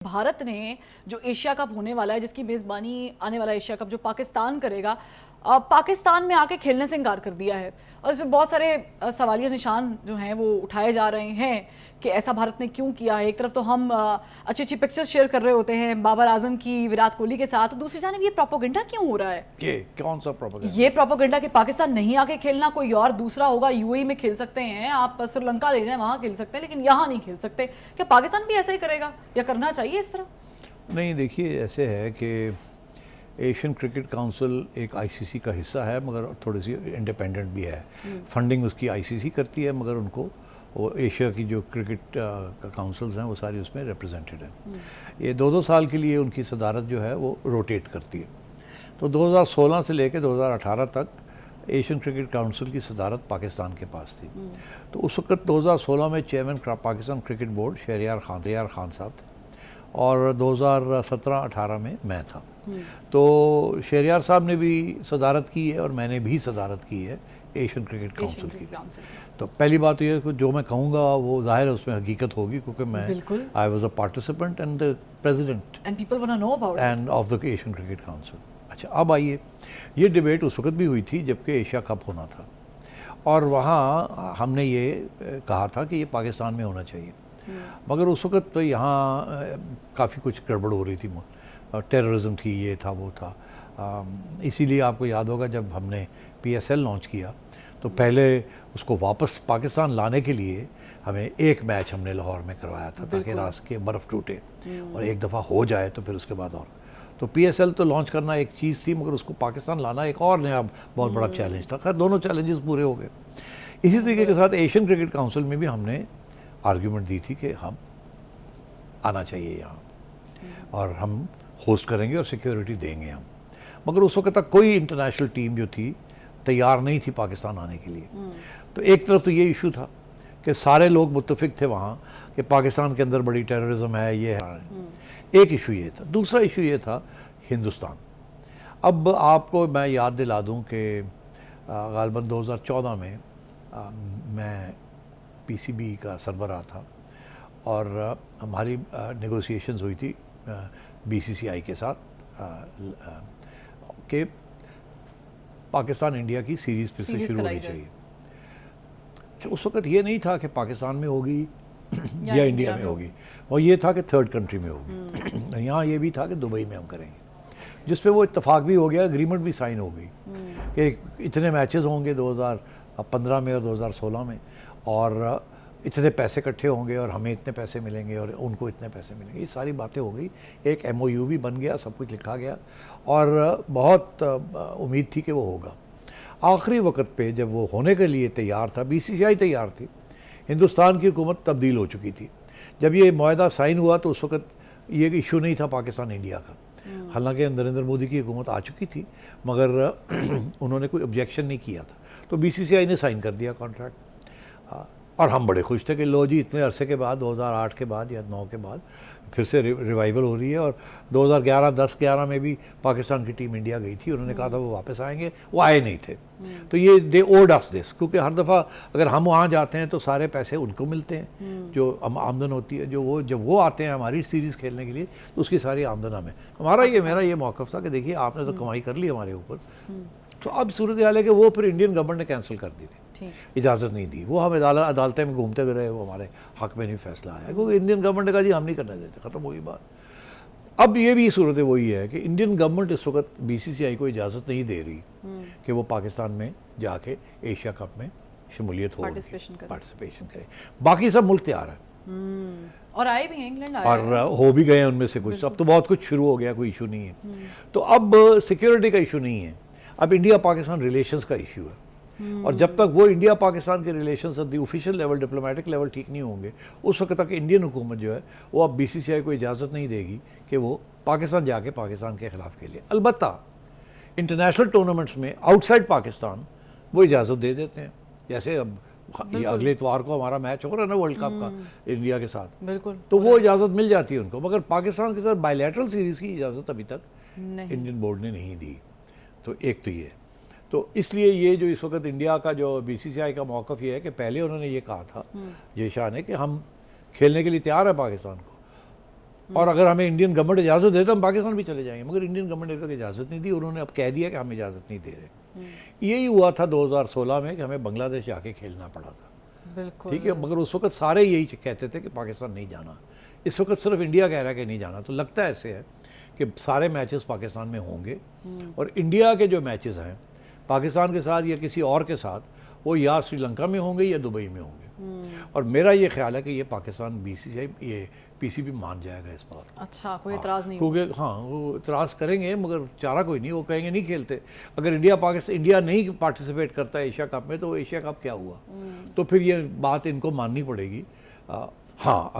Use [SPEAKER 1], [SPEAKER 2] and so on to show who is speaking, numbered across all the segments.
[SPEAKER 1] भारत ने जो Asia cup होने वाला है, जिसकी मेजबानी आने वाला एशिया कप जो पाकिस्तान करेगा, पाकिस्तान में आके खेलने से इनकार कर दिया है। और इसमें बहुत सारे सवालिया निशान जो हैं वो उठाए जा रहे हैं कि ऐसा भारत ने क्यों किया है। एक तरफ तो हम अच्छी अच्छी पिक्चर्स शेयर कर रहे होते हैं बाबर आजम की विराट कोहली के साथ, दूसरी जानिब ये प्रोपोगेंडा क्यों हो रहा है?
[SPEAKER 2] ये कौन सा प्रोपोगेंडा?
[SPEAKER 1] ये प्रोपोगेंडा कि पाकिस्तान नहीं आके खेलना, कोई और दूसरा होगा, यूएई में खेल सकते हैं, आप श्रीलंका ले जाएं वहां खेल सकते हैं, लेकिन यहाँ नहीं खेल सकते। क्या पाकिस्तान भी ऐसा ही करेगा या करना चाहिए इस तरह?
[SPEAKER 2] नहीं, देखिए ऐसे है कि एशियन क्रिकेट काउंसिल एक आईसीसी का हिस्सा है, मगर थोड़ी सी इंडिपेंडेंट भी है। फंडिंग उसकी आईसीसी करती है, मगर उनको वो एशिया की जो क्रिकेट काउंसिल्स हैं वो सारी उसमें रिप्रेजेंटेड हैं। ये 2-2 साल के लिए उनकी सदारत जो है वो रोटेट करती है। तो 2016 से लेकर 2018 तक एशियन क्रिकेट काउंसिल की सदारत पाकिस्तान के पास थी। तो उस वक्त 2016 में chairman Pakistan cricket board Shahryar Khan साहब थे, और 2017-18 में मैं था। तो शहरयार साहब ने भी सदारत की है और मैंने भी सदारत की है एशियन क्रिकेट काउंसिल की। तो पहली बात तो ये कि जो मैं कहूँगा वो ज़ाहिर है उसमें हकीकत होगी, क्योंकि मैं I was a participant and the president
[SPEAKER 1] and people want to know about
[SPEAKER 2] and of the Asian cricket council. अच्छा, अब आइए, ये डिबेट उस वक्त भी हुई थी जबकि एशिया कप होना था, और वहाँ हमने ये कहा था कि ये पाकिस्तान में होना चाहिए। मगर उस वक्त तो यहाँ काफ़ी कुछ गड़बड़ हो रही थी, टेररिज्म थी, ये था वो था। इसीलिए आपको याद होगा जब हमने पीएसएल लॉन्च किया तो पहले उसको वापस पाकिस्तान लाने के लिए हमें एक मैच हमने लाहौर में करवाया था, ताकि रात के बर्फ़ टूटे और एक दफ़ा हो जाए तो फिर उसके बाद और। तो पीएसएल तो लॉन्च करना एक चीज़ थी, मगर उसको पाकिस्तान लाना एक और नया बहुत बड़ा चैलेंज था। खैर, दोनों चैलेंजेस पूरे हो गए। इसी तरीके के साथ एशियन क्रिकेट काउंसिल में भी हमने आर्ग्यूमेंट दी थी कि हम आना चाहिए यहाँ, और हम होस्ट करेंगे और सिक्योरिटी देंगे हम। मगर उस वक्त तक कोई इंटरनेशनल टीम जो थी तैयार नहीं थी पाकिस्तान आने के लिए। तो एक तरफ तो ये इशू था कि सारे लोग मुत्तफिक थे वहाँ कि पाकिस्तान के अंदर बड़ी टेररिज्म है, ये है। एक इशू ये था। दूसरा इशू ये था हिंदुस्तान। अब आपको मैं याद दिला दूँ कि गालिबन 2014 में मैं पीसीबी का सरबराह था, और हमारी नेगोशिएशंस हुई थी बीसीसीआई के साथ कि पाकिस्तान इंडिया की सीरीज़ फिर से शुरू होनी चाहिए। तो उस वक्त ये नहीं था कि पाकिस्तान में होगी या इंडिया में होगी, और ये था कि थर्ड कंट्री में होगी। यहाँ ये भी था कि दुबई में हम करेंगे, जिस पे वो इत्तेफाक भी हो गया, एग्रीमेंट भी साइन हो गई कि इतने मैचेस होंगे 2015 में और 2016 में, और इतने पैसे इकट्ठे होंगे और हमें इतने पैसे मिलेंगे और उनको इतने पैसे मिलेंगे। ये सारी बातें हो गई, एक एमओयू भी बन गया, सब कुछ लिखा गया, और बहुत उम्मीद थी कि वो होगा। आखिरी वक्त पे जब वो होने के लिए तैयार था, बीसीसीआई तैयार थी, हिंदुस्तान की हुकूमत तब्दील हो चुकी थी। जब ये मुआहदा साइन हुआ तो उस वक्त ये इशू नहीं था पाकिस्तान इंडिया का। हालांकि नरेंद्र मोदी की हुकूमत आ चुकी थी, मगर उन्होंने कोई ऑब्जेक्शन नहीं किया था। तो बीसीसीआई ने साइन कर दिया कॉन्ट्रैक्ट, और हम बड़े खुश थे कि लो जी, इतने अरसे के बाद 2008 के बाद या 9 के बाद फिर से रिवाइवल हो रही है। और 2011-10-11 में भी पाकिस्तान की टीम इंडिया गई थी, उन्होंने कहा था वो वापस आएंगे, वो आए नहीं थे। तो ये दे ओड अस दिस, क्योंकि हर दफ़ा अगर हम वहाँ जाते हैं तो सारे पैसे उनको मिलते हैं, जो आमदन होती है, जो वो जब वो आते हैं हमारी सीरीज़ खेलने के लिए तो उसकी सारी आमदन हमें। मेरा ये मौक़िफ़ था कि देखिए आपने तो कमाई कर ली हमारे ऊपर। तो अब सूरत हाल है कि वो फिर इंडियन गवर्नमेंट ने कैंसिल कर दी थी, इजाज़त नहीं दी। वो हम अदालतें में घूमते हुए रहे, वो हमारे हक़ में नहीं फैसला आया, क्योंकि इंडियन गवर्नमेंट ने कहा जी हम नहीं करने देते, ख़त्म हुई बात। अब ये भी सूरत वही है कि इंडियन गवर्नमेंट इस वक्त बीसीसीआई को इजाज़त नहीं दे रही कि वो पाकिस्तान में जाके एशिया कप में शमूलियत हो, पार्टिसिपेशन करे। बाकी सब मुल्क तैयार है,
[SPEAKER 1] और आए भी हैं, इंग्लैंड आए
[SPEAKER 2] और हो भी गए हैं उनमें से कुछ। अब तो बहुत कुछ शुरू हो गया, कोई इशू नहीं है। तो अब सिक्योरिटी का इशू नहीं है, अब इंडिया पाकिस्तान रिलेशंस का इशू है। और जब तक वो इंडिया पाकिस्तान के relations at the official level, diplomatic level ठीक नहीं होंगे, उस वक्त तक इंडियन हुकूमत जो है वो अब बीसीसीआई को इजाज़त नहीं देगी कि वो पाकिस्तान जाके पाकिस्तान के ख़िलाफ़ खेले। अलबत्ता इंटरनेशनल टूर्नामेंट्स में आउटसाइड पाकिस्तान वो इजाज़त दे देते हैं। जैसे अब ये अगले इतवार को हमारा मैच हो रहा है ना वर्ल्ड कप का इंडिया के साथ, तो वो इजाज़त मिल जाती है उनको, मगर पाकिस्तान के साथ बायलैटरल सीरीज़ की इजाज़त अभी तक इंडियन बोर्ड ने नहीं दी। तो एक तो ये, तो इसलिए ये जो इस वक्त इंडिया का जो बीसीसीआई का मौक़िफ़ ये है कि पहले उन्होंने ये कहा था जय शाह ने कि हम खेलने के लिए तैयार है पाकिस्तान को, और अगर हमें इंडियन गवर्नमेंट इजाज़त दे तो हम पाकिस्तान भी चले जाएंगे, मगर इंडियन गवर्नमेंट ने तक इजाज़त नहीं दी। उन्होंने अब कह दिया कि हम इजाज़त नहीं दे रहे। यही हुआ था 2016 में कि हमें बांग्लादेश जाके खेलना पड़ा था,
[SPEAKER 1] बिल्कुल
[SPEAKER 2] ठीक है, मगर उस वक्त सारे यही कहते थे कि पाकिस्तान नहीं जाना। इस वक्त सिर्फ इंडिया कह रहा है कि नहीं जाना। तो लगता ऐसे है कि सारे मैचेस पाकिस्तान में होंगे और इंडिया के जो मैचेस हैं पाकिस्तान के साथ या किसी और के साथ, वो या श्रीलंका में होंगे या दुबई में होंगे। और मेरा ये ख्याल है कि ये पाकिस्तान बीसीसीआई ये पीसीबी मान जाएगा इस बार।
[SPEAKER 1] अच्छा, कोई एतराज़ नहीं
[SPEAKER 2] क्योंकि हाँ, वो इतराज़ करेंगे मगर चारा कोई नहीं, वो कहेंगे नहीं खेलते। अगर इंडिया नहीं पार्टिसिपेट करता एशिया कप में, तो वो एशिया कप क्या हुआ? तो फिर ये बात इनको माननी पड़ेगी। हाँ,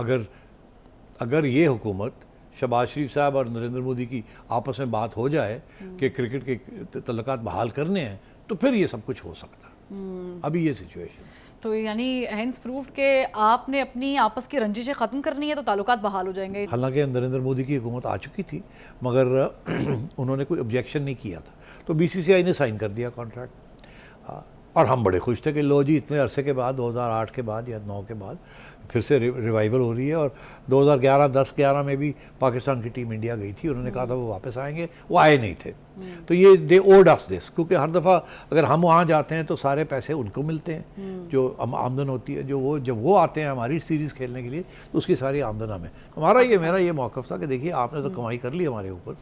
[SPEAKER 2] अगर ये हुकूमत शहबाज शरीफ साहब और नरेंद्र मोदी की आपस में बात हो जाए कि क्रिकेट के तल्लुकात बहाल करने हैं, तो फिर ये सब कुछ हो सकता है। अभी ये सिचुएशन, तो
[SPEAKER 1] यानी हैंस प्रूफ के आपने अपनी आपस की रंजिशें ख़त्म करनी है तो ताल्लुकात बहाल हो जाएंगे।
[SPEAKER 2] हालांकि नरेंद्र मोदी की हुकूमत आ चुकी थी मगर उन्होंने कोई ऑब्जेक्शन नहीं किया था, तो बीसीसीआई ने साइन कर दिया कॉन्ट्रैक्ट। और हम बड़े खुश थे कि लो जी, इतने अरसे के बाद 2008 के बाद या 9 के बाद फिर से रिवाइवल हो रही है। और 2010-11 में भी पाकिस्तान की टीम इंडिया गई थी, उन्होंने कहा था वो वापस आएंगे, वो आए नहीं थे। तो ये दे ओड अस दिस, क्योंकि हर दफ़ा अगर हम वहाँ जाते हैं तो सारे पैसे उनको मिलते हैं, जो आमदन होती है, जो वो जब वो आते हैं हमारी सीरीज़ खेलने के लिए तो उसकी सारी आमदन हमें। मेरा ये मौक़िफ़ था कि देखिए आपने तो कमाई कर ली हमारे ऊपर।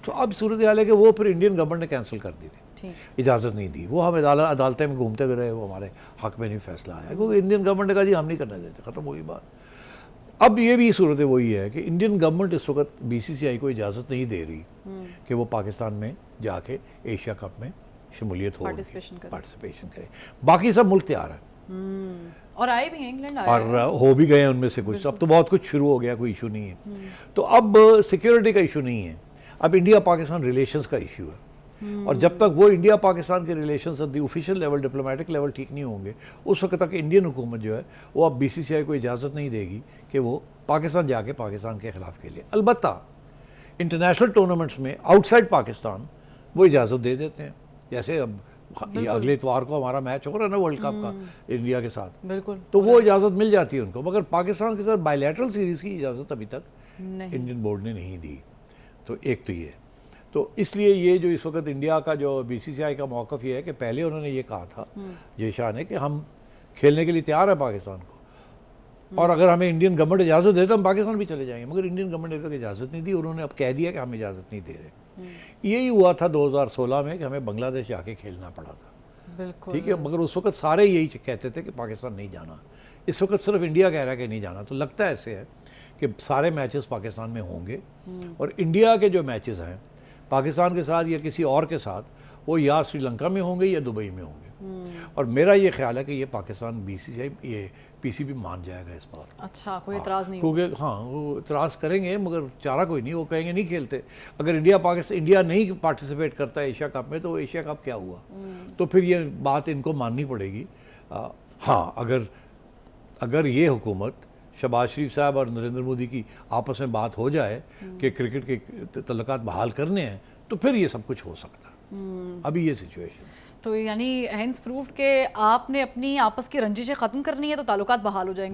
[SPEAKER 2] तो अब सूरत हाल है कि वो फिर इंडियन गवर्नमेंट ने कैंसिल कर दी थी, इजाज़त नहीं दी। वो हम अदालतें में घूमते हुए रहे, वो हमारे हक़ में नहीं फैसला आया, क्योंकि इंडियन गवर्नमेंट ने कहा जी हम नहीं करने देते, ख़त्म हुई बात। अब ये भी सूरत वही है कि इंडियन गवर्नमेंट इस वक्त बीसीसीआई को इजाज़त नहीं दे रही कि वो पाकिस्तान में जाके एशिया कप में शमूलियत हो, पार्टिसिपेशन करे। बाकी सब मुल्क तैयार है
[SPEAKER 1] और आए भी हैं, इंग्लैंड आए
[SPEAKER 2] और हो भी गए हैं उनमें से कुछ। अब तो बहुत कुछ शुरू हो गया, कोई इशू नहीं है। तो अब सिक्योरिटी का इशू नहीं है, अब इंडिया पाकिस्तान रिलेशंस का इशू है। और जब तक वो इंडिया पाकिस्तान के relations the official level, diplomatic level ठीक नहीं होंगे, उस वक्त तक इंडियन हुकूमत जो है वो अब बीसीसीआई को इजाज़त नहीं देगी कि वो पाकिस्तान जाके पाकिस्तान के ख़िलाफ़ खेले। अलबत्ता इंटरनेशनल टूर्नामेंट्स में आउटसाइड पाकिस्तान वो इजाज़त दे देते हैं। जैसे अब ये अगले इतवार को हमारा मैच हो रहा है ना वर्ल्ड कप का इंडिया के साथ,
[SPEAKER 1] बिल्कुल,
[SPEAKER 2] तो वो इजाज़त मिल जाती है उनको, मगर पाकिस्तान के साथ बायलैटरल सीरीज़ की इजाज़त अभी तक इंडियन बोर्ड ने नहीं दी। तो एक तो ये, तो इसलिए ये जो इस वक्त इंडिया का जो बीसीसीआई का मौक़िफ़ ये है कि पहले उन्होंने ये कहा था जय शाह ने कि हम खेलने के लिए तैयार है पाकिस्तान को, और अगर हमें इंडियन गवर्नमेंट इजाज़त दे तो हम पाकिस्तान भी चले जाएंगे, मगर इंडियन गवर्नमेंट ने तक इजाज़त नहीं दी। उन्होंने अब कह दिया कि हम इजाज़त नहीं दे रहे। यही हुआ था 2016 में कि हमें बांग्लादेश जाके खेलना पड़ा था, ठीक है, मगर उस वक्त सारे यही कहते थे कि पाकिस्तान नहीं जाना। इस वक्त सिर्फ इंडिया कह रहा है कि नहीं जाना। तो लगता ऐसे है कि सारे मैचेस पाकिस्तान में होंगे और इंडिया के जो मैचेस हैं पाकिस्तान के साथ या किसी और के साथ, वो या श्रीलंका में होंगे या दुबई में होंगे। और मेरा ये ख्याल है कि ये पाकिस्तान बीसीसीआई ये पीसीबी मान जाएगा इस बार।
[SPEAKER 1] अच्छा, कोई एतराज़ नहीं,
[SPEAKER 2] क्योंकि हाँ, वो इतराज़ करेंगे मगर चारा कोई नहीं, वो कहेंगे नहीं खेलते। अगर इंडिया नहीं पार्टिसिपेट करता एशिया कप में, तो वो एशिया कप क्या हुआ? तो फिर ये बात इनको माननी पड़ेगी। हाँ, अगर ये हुकूमत शहबाज शरीफ साहब और नरेंद्र मोदी की आपस में बात हो जाए कि क्रिकेट के तल्लुकात बहाल करने हैं, तो फिर ये सब कुछ हो सकता है। अभी ये सिचुएशन,
[SPEAKER 1] तो यानी हैंस प्रूफ के आपने अपनी आपस की रंजिशें ख़त्म करनी है तो ताल्लुकात बहाल हो जाएंगे।